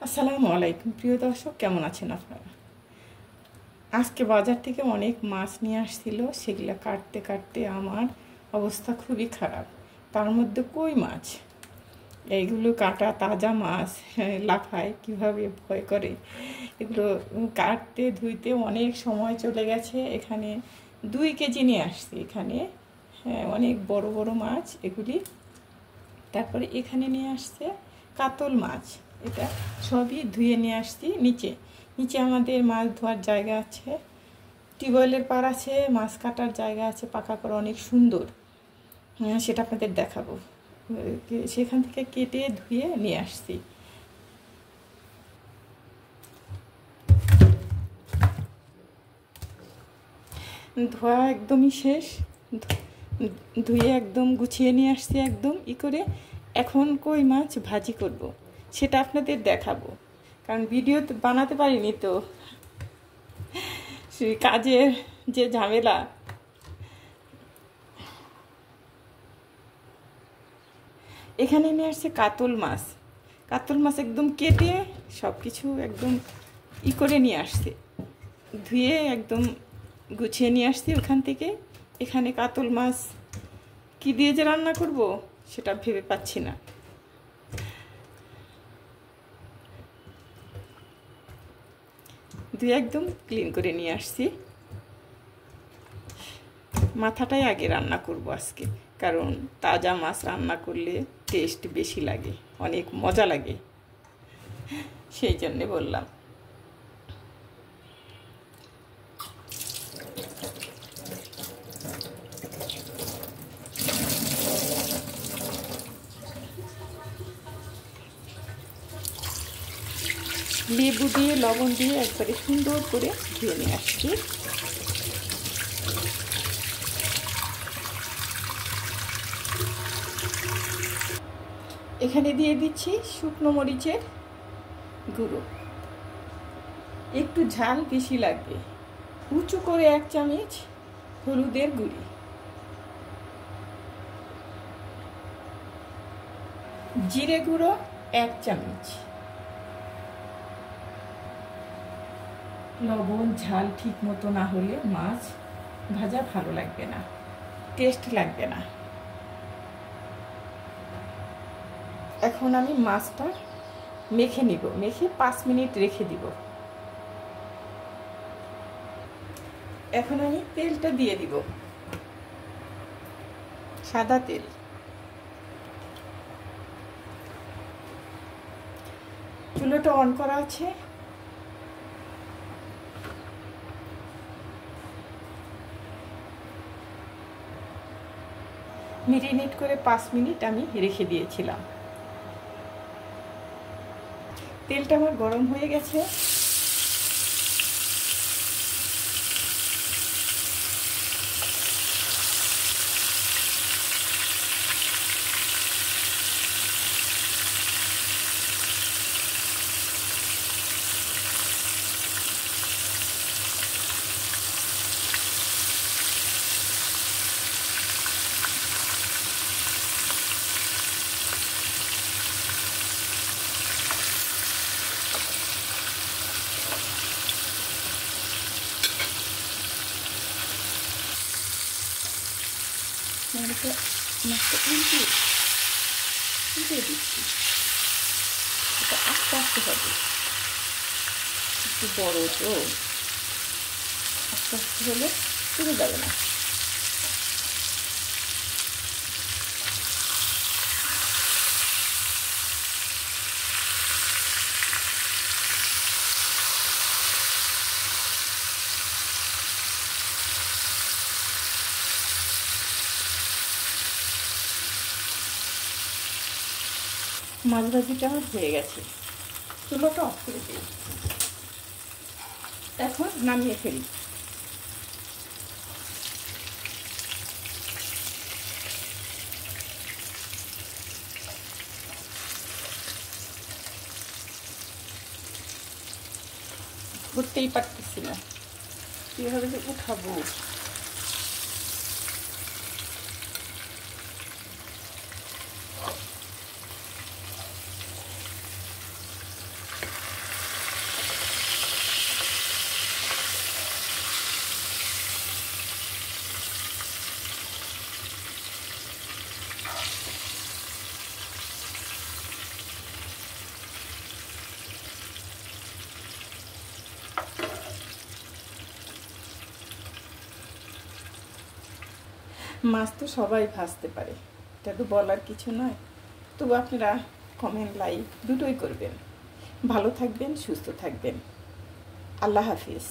আসসালামু আলাইকুম প্রিয় দর্শক, কেমন আছেন আপনারা? আজকে বাজার থেকে অনেক মাছ নিয়ে আসছিল, সেগুলো কাটতে কাটতে আমার অবস্থা খুবই খারাপ। তার মধ্যে কই মাছ, এইগুলো কাটা তাজা মাছ লাফায় কীভাবে ভয় করে। এগুলো কাটতে ধুইতে অনেক সময় চলে গেছে। এখানে 2 কেজি নিয়ে আসছি। এখানে অনেক বড় বড় মাছ এগুলি। তারপরে এখানে নিয়ে আসছে কাতল মাছ। এটা সবই ধুয়ে নিয়ে আসছি। নিচে নিচে আমাদের মাছ ধোয়ার জায়গা আছে, টিউবওয়েলের পার আছে, মাছ কাটার জায়গা আছে পাকা করে, অনেক সুন্দর। সেটা আপনাদের দেখাবো। সেখান থেকে কেটে ধুয়ে নিয়ে আসছি। ধোয়া একদমই শেষ, ধুয়ে একদম গুছিয়ে নিয়ে আসছি একদম করে। এখন কই মাছ ভাজি করব, সেটা আপনাদের দেখাবো। কারণ ভিডিও বানাতে পারিনি তো, সেই কাজের যে ঝামেলা। এখানে নিয়ে আসছে কাতল মাছ। কাতল মাছ একদম কেটে সব কিছু একদম করে নিয়ে আসছে, ধুয়ে একদম গুছিয়ে নিয়ে আসছি ওখান থেকে। এখানে কাতল মাছ কি দিয়ে যে রান্না করব সেটা ভেবে পাচ্ছি না। ধুয়ে একদম ক্লিন করে নিয়ে আসছি। মাথাটাই আগে রান্না করব আজকে, কারণ তাজা মাছ রান্না করলে টেস্ট বেশি লাগে, অনেক মজা লাগে, সেই জন্যে বললাম। লেবু দিয়ে লবণ দিয়ে একবারে সুন্দর করে ধুয়ে নিয়ে আসছি। এখানে দিয়ে দিচ্ছি শুকনো মরিচের গুঁড়ো, একটু ঝাল বেশি লাগবে। উঁচু করে 1 চামচ হলুদের গুঁড়ি, জিরে গুঁড়ো 1 চামচ। লবণ ঝাল ঠিক মতো না হলে মাছ ভাজা ভালো লাগবে না, টেস্ট লাগবে না। এখন আমি মাছটা মেখে নিব, মেখে 5 মিনিট রেখে দিব। এখন আমি তেলটা দিয়ে দিব, সাদা তেল। চুলাটা অন করা আছে। মেরিনেট করে 5 মিনিট আমি রেখে দিয়েছিলাম। তেলটা আমার গরম হয়ে গেছে। মাছটা উল্টে দিচ্ছি। এটা আস্তে আস্তে হবে, একটু বড় তো, আস্তে আস্তে হলে পুড়ে যাবে না। মাছ ভাজিটা আমার হয়ে গেছে, চুলোটা অফ করে দিই। এখন নামিয়ে ফেলি। ধরতেই পারতেছি না কীভাবে যে উঠাবো। মাছ তো সবাই ভাজতে পারে, এটা তো বলার কিছু নয়। তবু আপনারা কমেন্ট লাইক দুটোই করবেন। ভালো থাকবেন, সুস্থ থাকবেন। আল্লাহ হাফিজ।